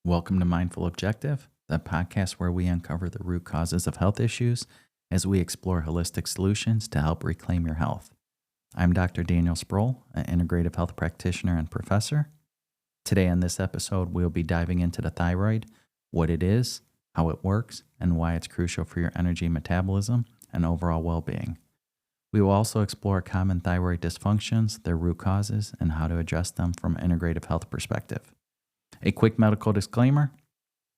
Welcome to Mindful Objective, the podcast where we uncover the root causes of health issues as we explore holistic solutions to help reclaim your health. I'm Dr. Daniel Sproul, an integrative health practitioner and professor. Today on this episode, we'll be diving into the thyroid, what it is, how it works, and why it's crucial for your energy metabolism and overall well-being. We will also explore common thyroid dysfunctions, their root causes, and how to address them from an integrative health perspective. A quick medical disclaimer: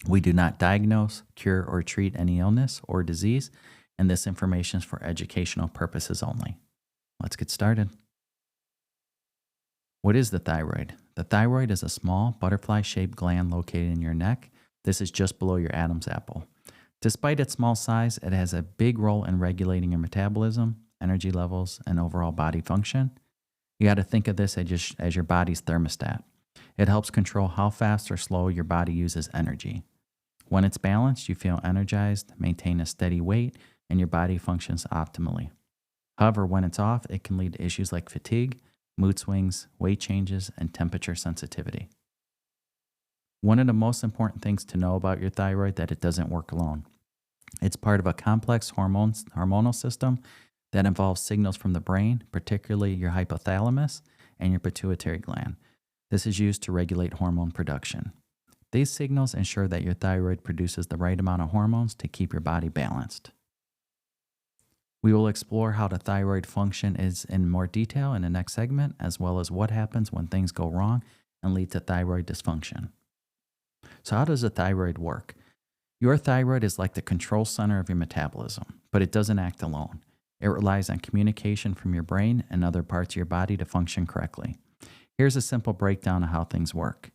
we do not diagnose, cure, or treat any illness or disease, and this information is for educational purposes only. Let's get started. What is the thyroid? The thyroid is a small, butterfly-shaped gland located in your neck. This is just below your Adam's apple. Despite its small size, it has a big role in regulating your metabolism, energy levels, and overall body function. You got to think of this as your body's thermostat. It helps control how fast or slow your body uses energy. When it's balanced, you feel energized, maintain a steady weight, and your body functions optimally. However, when it's off, it can lead to issues like fatigue, mood swings, weight changes, and temperature sensitivity. One of the most important things to know about your thyroid is that it doesn't work alone. It's part of a complex hormonal system that involves signals from the brain, particularly your hypothalamus and your pituitary gland. This is used to regulate hormone production. These signals ensure that your thyroid produces the right amount of hormones to keep your body balanced. We will explore how the thyroid function is in more detail in the next segment, as well as what happens when things go wrong and lead to thyroid dysfunction. So how does the thyroid work? Your thyroid is like the control center of your metabolism, but it doesn't act alone. It relies on communication from your brain and other parts of your body to function correctly. Here's a simple breakdown of how things work.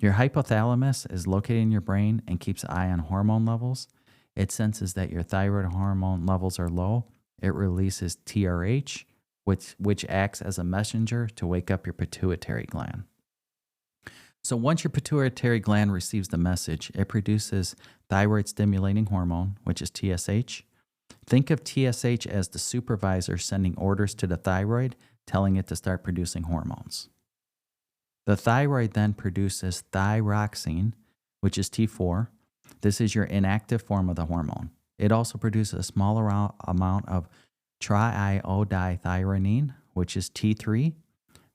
Your hypothalamus is located in your brain and keeps an eye on hormone levels. It senses that your thyroid hormone levels are low. It releases TRH, which acts as a messenger to wake up your pituitary gland. So once your pituitary gland receives the message, it produces thyroid-stimulating hormone, which is TSH. Think of TSH as the supervisor sending orders to the thyroid, telling it to start producing hormones. The thyroid then produces thyroxine, which is T4. This is your inactive form of the hormone. It also produces a smaller amount of triiodothyronine, which is T3.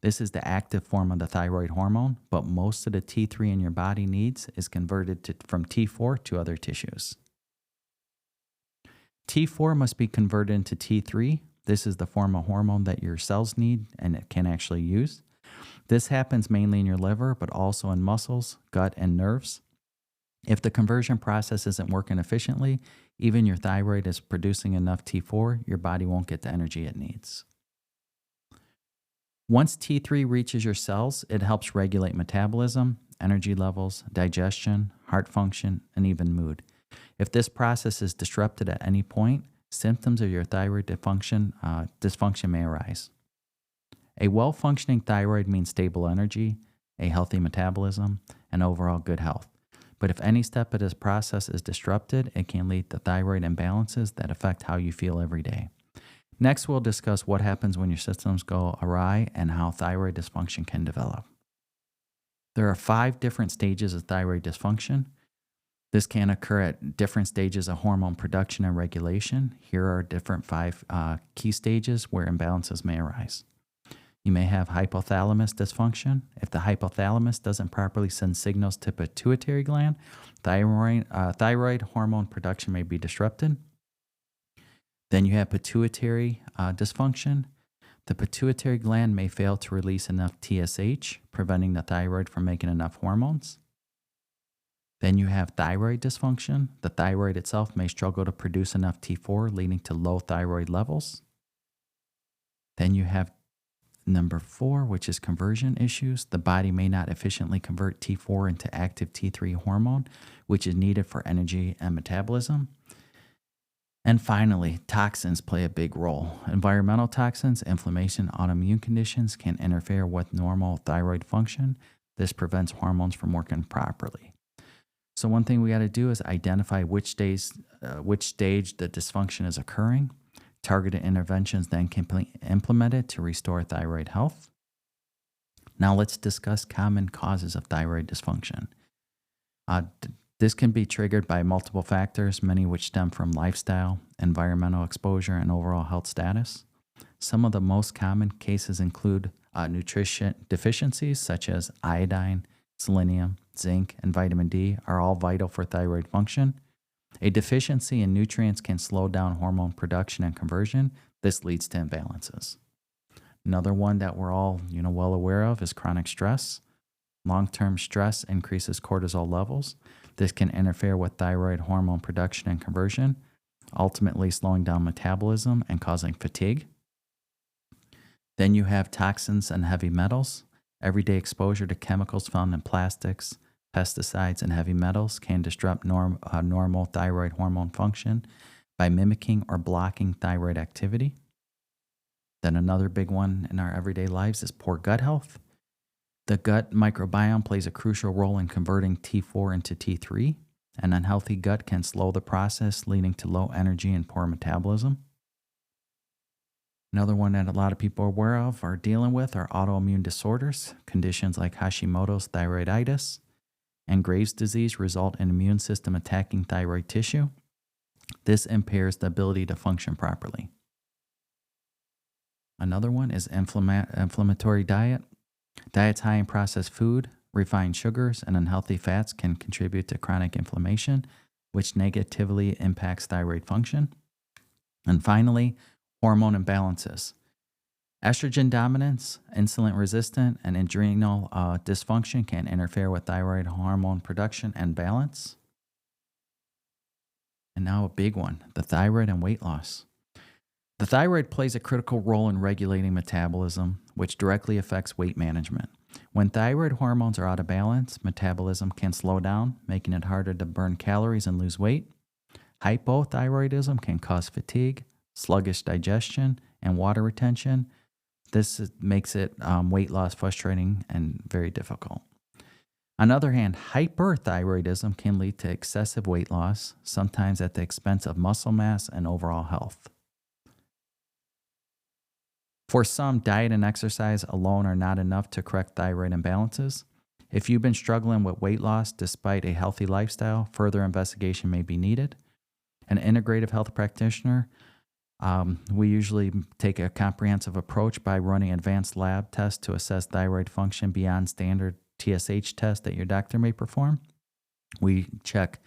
This is the active form of the thyroid hormone, but most of the T3 in your body needs is converted from T4 to other tissues. T4 must be converted into T3. This is the form of hormone that your cells need and it can actually use. This happens mainly in your liver, but also in muscles, gut, and nerves. If the conversion process isn't working efficiently, even your thyroid is producing enough T4, your body won't get the energy it needs. Once T3 reaches your cells, it helps regulate metabolism, energy levels, digestion, heart function, and even mood. If this process is disrupted at any point, symptoms of your thyroid dysfunction may arise. A well-functioning thyroid means stable energy, a healthy metabolism, and overall good health. But if any step of this process is disrupted, it can lead to thyroid imbalances that affect how you feel every day. Next, we'll discuss what happens when your systems go awry and how thyroid dysfunction can develop. There are 5 different stages of thyroid dysfunction. This can occur at different stages of hormone production and regulation. Here are different 5 key stages where imbalances may arise. You may have hypothalamus dysfunction. If the hypothalamus doesn't properly send signals to pituitary gland, thyroid hormone production may be disrupted. Then you have pituitary dysfunction. The pituitary gland may fail to release enough TSH, preventing the thyroid from making enough hormones. Then you have thyroid dysfunction. The thyroid itself may struggle to produce enough T4, leading to low thyroid levels. Then you have number 4, which is conversion issues. The body may not efficiently convert T4 into active T3 hormone, which is needed for energy and metabolism. And finally, toxins play a big role. Environmental toxins, inflammation, autoimmune conditions can interfere with normal thyroid function. This prevents hormones from working properly. So one thing we got to do is identify which stage the dysfunction is occurring. Targeted interventions then can be implemented to restore thyroid health. Now let's discuss common causes of thyroid dysfunction. This can be triggered by multiple factors, many which stem from lifestyle, environmental exposure, and overall health status. Some of the most common cases include nutrition deficiencies such as iodine, selenium, zinc, and vitamin D are all vital for thyroid function. A deficiency in nutrients can slow down hormone production and conversion. This leads to imbalances. Another one that we're all, well aware of is chronic stress. Long-term stress increases cortisol levels. This can interfere with thyroid hormone production and conversion, ultimately slowing down metabolism and causing fatigue. Then you have toxins and heavy metals. Everyday exposure to chemicals found in plastics, pesticides, and heavy metals can disrupt normal thyroid hormone function by mimicking or blocking thyroid activity. Then another big one in our everyday lives is poor gut health. The gut microbiome plays a crucial role in converting T4 into T3. An unhealthy gut can slow the process, leading to low energy and poor metabolism. Another one that a lot of people are aware of or dealing with are autoimmune disorders. Conditions like Hashimoto's thyroiditis and Graves' disease result in immune system attacking thyroid tissue. This impairs the ability to function properly. Another one is inflammatory diet. Diets high in processed food, refined sugars, and unhealthy fats can contribute to chronic inflammation, which negatively impacts thyroid function. And finally, hormone imbalances. Estrogen dominance, insulin resistance, and adrenal dysfunction can interfere with thyroid hormone production and balance. And now a big one, the thyroid and weight loss. The thyroid plays a critical role in regulating metabolism, which directly affects weight management. When thyroid hormones are out of balance, metabolism can slow down, making it harder to burn calories and lose weight. Hypothyroidism can cause fatigue, sluggish digestion, and water retention. This makes weight loss frustrating and very difficult. On the other hand, hyperthyroidism can lead to excessive weight loss, sometimes at the expense of muscle mass and overall health. For some, diet and exercise alone are not enough to correct thyroid imbalances. If you've been struggling with weight loss despite a healthy lifestyle, further investigation may be needed. An integrative health practitioner, we usually take a comprehensive approach by running advanced lab tests to assess thyroid function beyond standard TSH tests that your doctor may perform. We check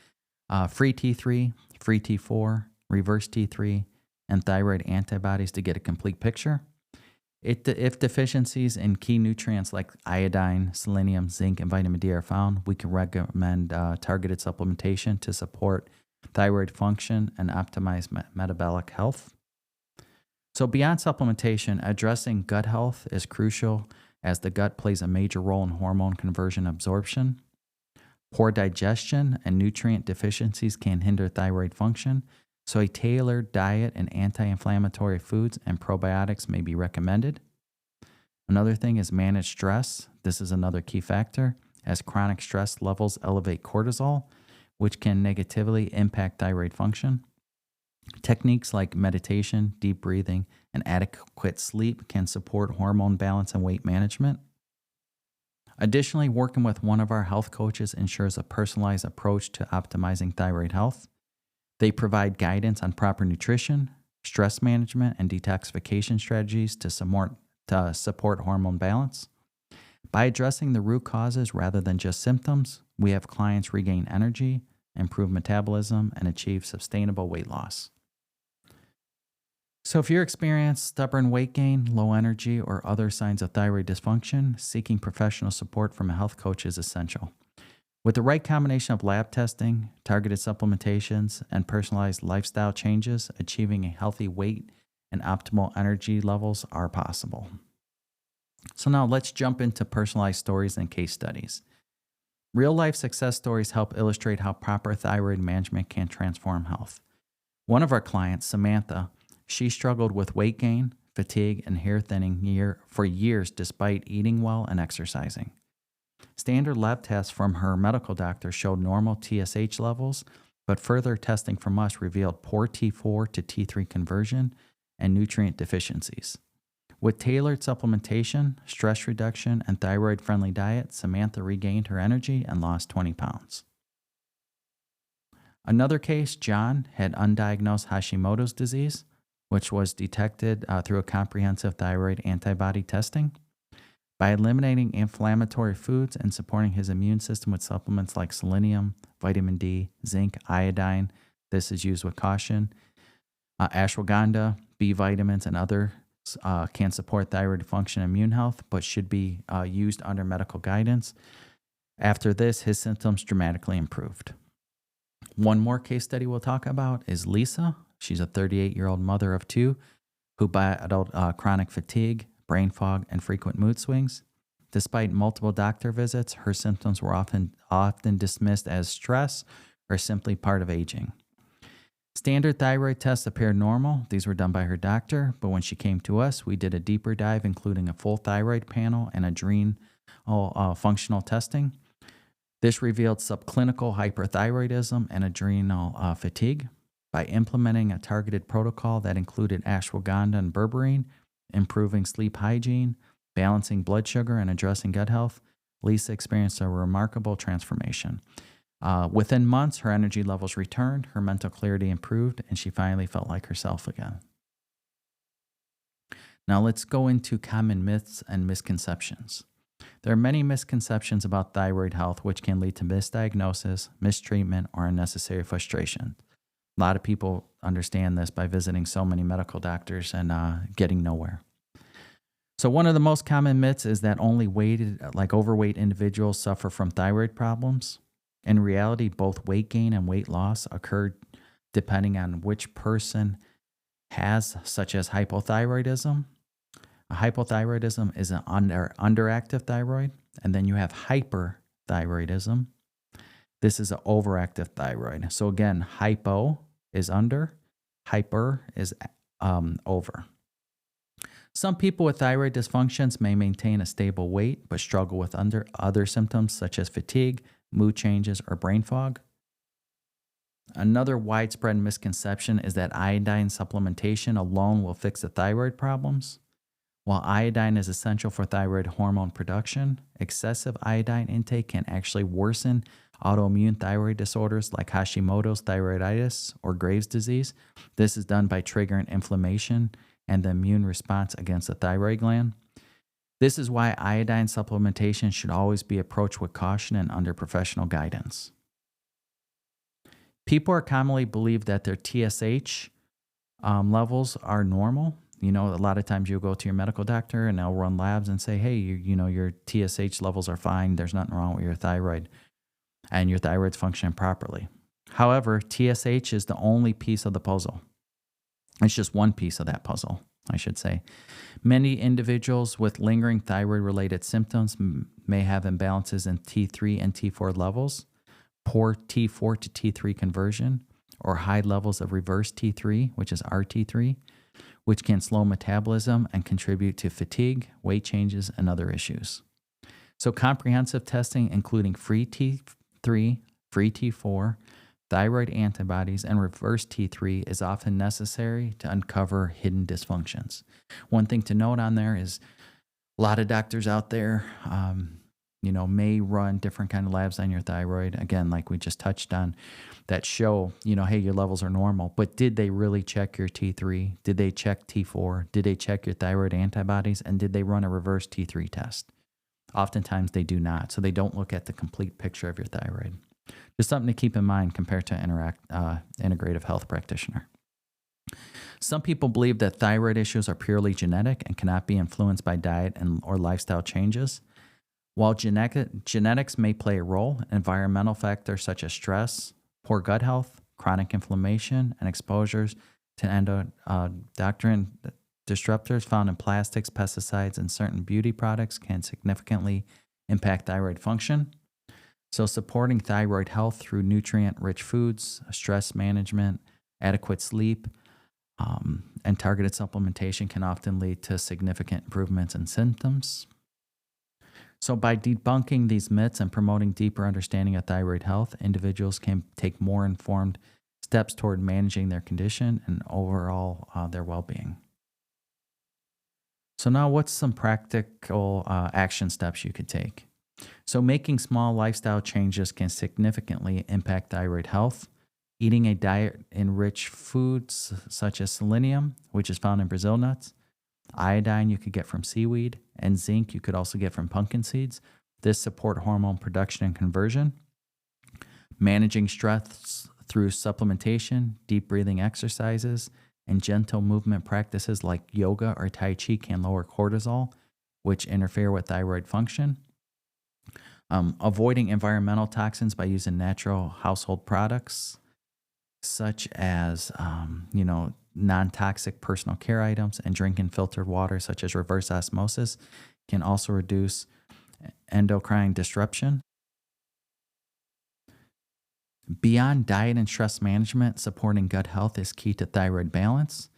free T3, free T4, reverse T3, and thyroid antibodies to get a complete picture. If deficiencies in key nutrients like iodine, selenium, zinc, and vitamin D are found, we can recommend targeted supplementation to support thyroid function and optimize metabolic health. So beyond supplementation, addressing gut health is crucial as the gut plays a major role in hormone conversion absorption. Poor digestion and nutrient deficiencies can hinder thyroid function, so a tailored diet and anti-inflammatory foods and probiotics may be recommended. Another thing is manage stress. This is another key factor, as chronic stress levels elevate cortisol, which can negatively impact thyroid function. Techniques like meditation, deep breathing, and adequate sleep can support hormone balance and weight management. Additionally, working with one of our health coaches ensures a personalized approach to optimizing thyroid health. They provide guidance on proper nutrition, stress management, and detoxification strategies to support hormone balance. By addressing the root causes rather than just symptoms, we have clients regain energy, improve metabolism, and achieve sustainable weight loss. So if you're experiencing stubborn weight gain, low energy, or other signs of thyroid dysfunction, seeking professional support from a health coach is essential. With the right combination of lab testing, targeted supplementations, and personalized lifestyle changes, achieving a healthy weight and optimal energy levels are possible. So now let's jump into personalized stories and case studies. Real-life success stories help illustrate how proper thyroid management can transform health. One of our clients, Samantha, she struggled with weight gain, fatigue, and hair thinning for years despite eating well and exercising. Standard lab tests from her medical doctor showed normal TSH levels, but further testing from us revealed poor T4 to T3 conversion and nutrient deficiencies. With tailored supplementation, stress reduction, and thyroid-friendly diet, Samantha regained her energy and lost 20 pounds. Another case, John, had undiagnosed Hashimoto's disease, which was detected through a comprehensive thyroid antibody testing. By eliminating inflammatory foods and supporting his immune system with supplements like selenium, vitamin D, zinc, iodine, this is used with caution, ashwagandha, B vitamins, and other can support thyroid function and immune health, but should be used under medical guidance. After this, his symptoms dramatically improved. One more case study we'll talk about is Lisa. She's a 38-year-old mother of two who battled chronic fatigue, brain fog, and frequent mood swings. Despite multiple doctor visits, her symptoms were often dismissed as stress or simply part of aging. Standard thyroid tests appeared normal. These were done by her doctor, but when she came to us, we did a deeper dive, including a full thyroid panel and adrenal functional testing. This revealed subclinical hyperthyroidism and adrenal fatigue. By implementing a targeted protocol that included ashwagandha and berberine, improving sleep hygiene, balancing blood sugar, and addressing gut health, Lisa experienced a remarkable transformation. Within months, her energy levels returned, her mental clarity improved, and she finally felt like herself again. Now let's go into common myths and misconceptions. There are many misconceptions about thyroid health which can lead to misdiagnosis, mistreatment, or unnecessary frustration. A lot of people understand this by visiting so many medical doctors and getting nowhere. So one of the most common myths is that only overweight individuals suffer from thyroid problems. In reality, both weight gain and weight loss occur depending on which person has, such as hypothyroidism. Hypothyroidism is an underactive thyroid, and then you have hyperthyroidism. This is an overactive thyroid. So again, hypo is under, hyper is over. Some people with thyroid dysfunctions may maintain a stable weight but struggle with other symptoms such as fatigue, mood changes, or brain fog. Another widespread misconception is that iodine supplementation alone will fix the thyroid problems. While iodine is essential for thyroid hormone production, excessive iodine intake can actually worsen autoimmune thyroid disorders like Hashimoto's thyroiditis or Graves' disease. This is done by triggering inflammation and the immune response against the thyroid gland. This is why iodine supplementation should always be approached with caution and under professional guidance. People are commonly believe that their TSH levels are normal. You know, a lot of times you'll go to your medical doctor and they'll run labs and say, hey, your TSH levels are fine. There's nothing wrong with your thyroid and your thyroid's functioning properly. However, TSH is the only piece of the puzzle. It's just one piece of that puzzle, I should say. Many individuals with lingering thyroid-related symptoms may have imbalances in T3 and T4 levels, poor T4 to T3 conversion, or high levels of reverse T3, which is RT3, which can slow metabolism and contribute to fatigue, weight changes, and other issues. So comprehensive testing, including free T3, free T4, thyroid antibodies, and reverse T3 is often necessary to uncover hidden dysfunctions. One thing to note on there is a lot of doctors out there, may run different kind of labs on your thyroid. Again, like we just touched on, that show, hey, your levels are normal. But did they really check your T3? Did they check T4? Did they check your thyroid antibodies? And did they run a reverse T3 test? Oftentimes they do not. So they don't look at the complete picture of your thyroid. Just something to keep in mind compared to an integrative health practitioner. Some people believe that thyroid issues are purely genetic and cannot be influenced by diet or lifestyle changes. While genetics may play a role, environmental factors such as stress, poor gut health, chronic inflammation, and exposures to endocrine disruptors found in plastics, pesticides, and certain beauty products can significantly impact thyroid function. So supporting thyroid health through nutrient-rich foods, stress management, adequate sleep, and targeted supplementation can often lead to significant improvements in symptoms. So by debunking these myths and promoting deeper understanding of thyroid health, individuals can take more informed steps toward managing their condition and overall their well-being. So now what's some practical action steps you could take? So making small lifestyle changes can significantly impact thyroid health. Eating a diet enriched foods such as selenium, which is found in Brazil nuts, iodine you could get from seaweed, and zinc you could also get from pumpkin seeds. This support hormone production and conversion. Managing stress through supplementation, deep breathing exercises, and gentle movement practices like yoga or Tai Chi can lower cortisol, which interfere with thyroid function. Avoiding environmental toxins by using natural household products, such as non-toxic personal care items, and drinking filtered water, such as reverse osmosis, can also reduce endocrine disruption. Beyond diet and stress management, supporting gut health is key to thyroid balance.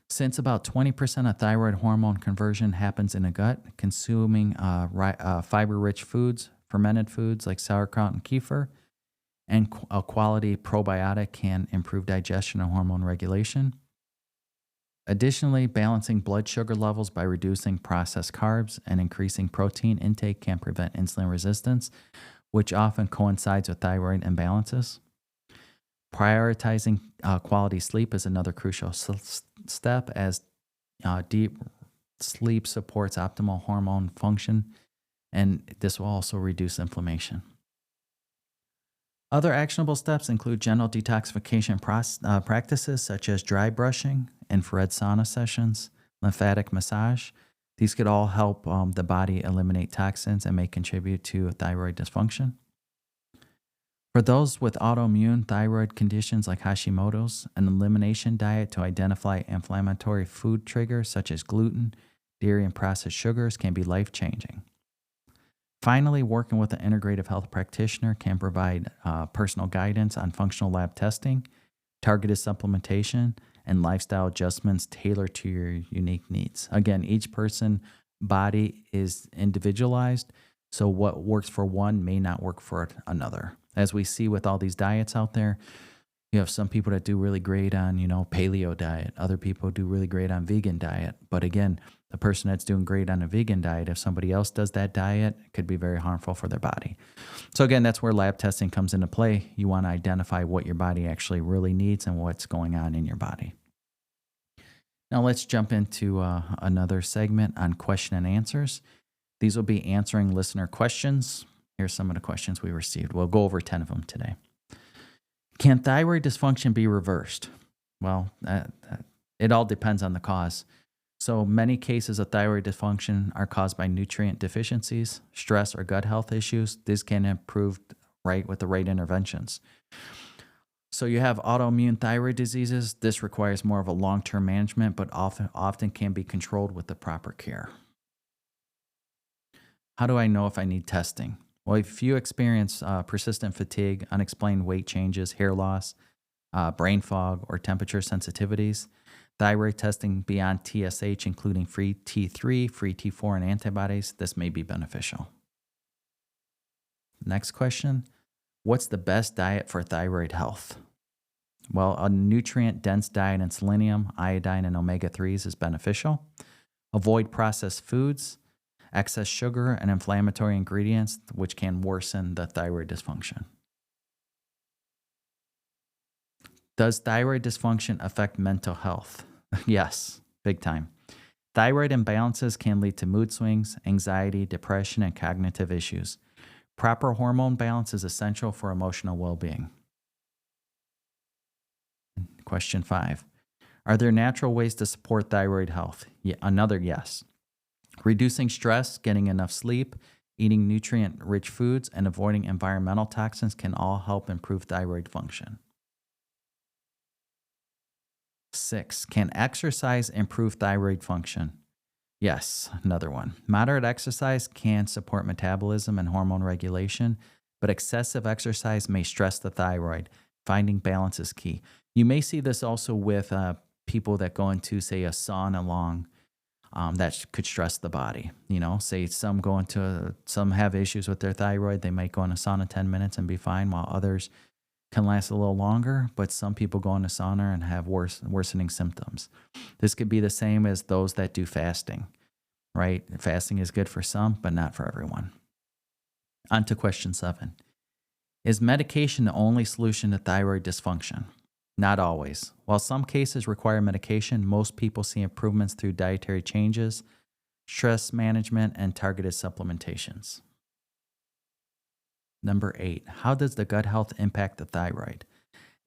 Since about 20% of thyroid hormone conversion happens in the gut, consuming fiber-rich foods, fermented foods like sauerkraut and kefir, and a quality probiotic can improve digestion and hormone regulation. Additionally, balancing blood sugar levels by reducing processed carbs and increasing protein intake can prevent insulin resistance, which often coincides with thyroid imbalances. Prioritizing quality sleep is another crucial step, as deep sleep supports optimal hormone function, and this will also reduce inflammation. Other actionable steps include gentle detoxification practices such as dry brushing, infrared sauna sessions, lymphatic massage. These could all help the body eliminate toxins and may contribute to thyroid dysfunction. For those with autoimmune thyroid conditions like Hashimoto's, an elimination diet to identify inflammatory food triggers such as gluten, dairy, and processed sugars can be life-changing. Finally, working with an integrative health practitioner can provide personal guidance on functional lab testing, targeted supplementation, and lifestyle adjustments tailored to your unique needs. Again, each person's body is individualized, so what works for one may not work for another. As we see with all these diets out there, you have some people that do really great on, paleo diet. Other people do really great on vegan diet. But again, the person that's doing great on a vegan diet, if somebody else does that diet, it could be very harmful for their body. So again, that's where lab testing comes into play. You want to identify what your body actually really needs and what's going on in your body. Now let's jump into another segment on question and answers. These will be answering listener questions. Here's some of the questions we received. We'll go over 10 of them today. Can thyroid dysfunction be reversed? Well, it all depends on the cause. So many cases of thyroid dysfunction are caused by nutrient deficiencies, stress, or gut health issues. This can improve with the right interventions. So you have autoimmune thyroid diseases. This requires more of a long-term management, but often can be controlled with the proper care. How do I know if I need testing? Well, if you experience persistent fatigue, unexplained weight changes, hair loss, brain fog, or temperature sensitivities, thyroid testing beyond TSH, including free T3, free T4, and antibodies, this may be beneficial. Next question, what's the best diet for thyroid health? Well, a nutrient-dense diet in selenium, iodine, and omega-3s is beneficial. Avoid processed foods, excess sugar, and inflammatory ingredients, which can worsen the thyroid dysfunction. Does thyroid dysfunction affect mental health? Yes, big time. Thyroid imbalances can lead to mood swings, anxiety, depression, and cognitive issues. Proper hormone balance is essential for emotional well-being. Question 5. Are there natural ways to support thyroid health? Another yes. Reducing stress, getting enough sleep, eating nutrient-rich foods, and avoiding environmental toxins can all help improve thyroid function. 6. Can exercise improve thyroid function? Yes, another one. Moderate exercise can support metabolism and hormone regulation, but excessive exercise may stress the thyroid. Finding balance is key. You may see this also with people that go into, say, a sauna long. That could stress the body. Say some have issues with their thyroid. They might go in a sauna 10 minutes and be fine, while others can last a little longer. But some people go in a sauna and have worsening symptoms. This could be the same as those that do fasting, right? Fasting is good for some, but not for everyone. On to question 7. Is medication the only solution to thyroid dysfunction? Not always. While some cases require medication, most people see improvements through dietary changes, stress management, and targeted supplementations. Number 8, how does the gut health impact the thyroid?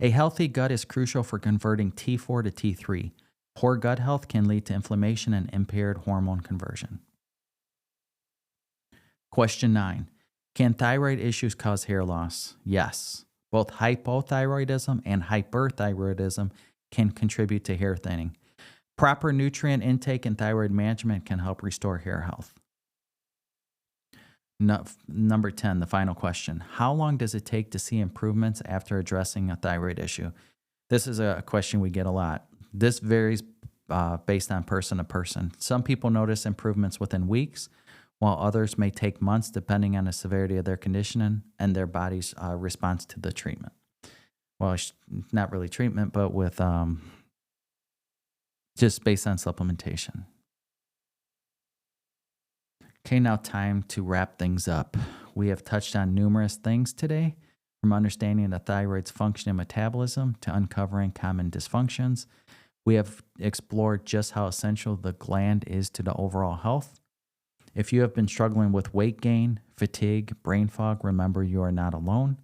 A healthy gut is crucial for converting T4 to T3. Poor gut health can lead to inflammation and impaired hormone conversion. Question 9, can thyroid issues cause hair loss? Yes. Both hypothyroidism and hyperthyroidism can contribute to hair thinning. Proper nutrient intake and thyroid management can help restore hair health. Number 10, the final question. How long does it take to see improvements after addressing a thyroid issue? This is a question we get a lot. This varies based on person to person. Some people notice improvements within weeks, while others may take months depending on the severity of their condition and their body's response to the treatment. Well, not really treatment, but with just based on supplementation. Okay, now time to wrap things up. We have touched on numerous things today, from understanding the thyroid's function and metabolism to uncovering common dysfunctions. We have explored just how essential the gland is to the overall health. If you have been struggling with weight gain, fatigue, brain fog, remember you are not alone.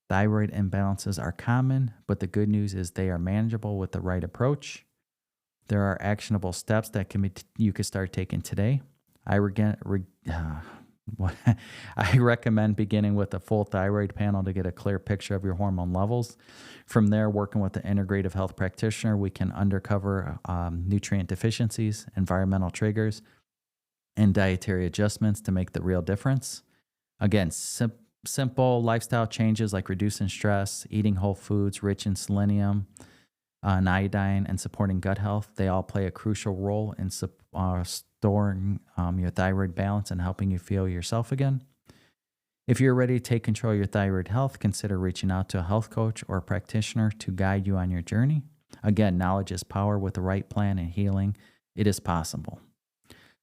Thyroid imbalances are common, but the good news is they are manageable with the right approach. There are actionable steps that you can start taking today. I recommend beginning with a full thyroid panel to get a clear picture of your hormone levels. From there, working with the integrative health practitioner, we can uncover nutrient deficiencies, environmental triggers, and dietary adjustments to make the real difference. Again, simple lifestyle changes like reducing stress, eating whole foods rich in selenium, and iodine, and supporting gut health, they all play a crucial role in storing your thyroid balance and helping you feel yourself again. If you're ready to take control of your thyroid health, consider reaching out to a health coach or a practitioner to guide you on your journey. Again, knowledge is power. With the right plan and healing, it is possible.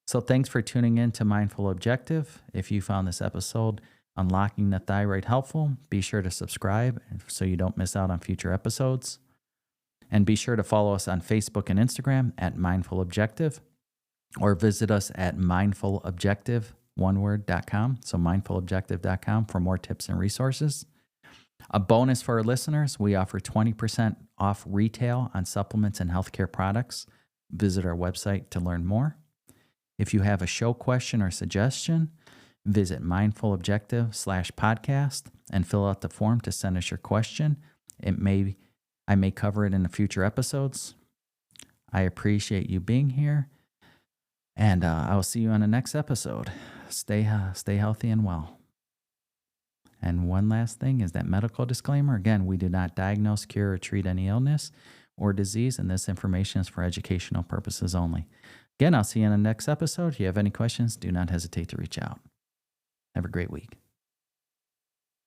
So thanks for tuning in to Mindful Objective. If you found this episode, Unlocking the Thyroid, helpful, be sure to subscribe so you don't miss out on future episodes. And be sure to follow us on Facebook and Instagram at Mindful Objective, or visit us at mindfulobjective.com. So mindfulobjective.com for more tips and resources. A bonus for our listeners, we offer 20% off retail on supplements and healthcare products. Visit our website to learn more. If you have a show question or suggestion, visit mindfulobjective.com/podcast and fill out the form to send us your question. I may cover it in the future episodes. I appreciate you being here, and I'll see you on the next episode. Stay healthy and well. And one last thing is that medical disclaimer. Again, we do not diagnose, cure, or treat any illness or disease, and this information is for educational purposes only. Again, I'll see you in the next episode. If you have any questions, do not hesitate to reach out. Have a great week.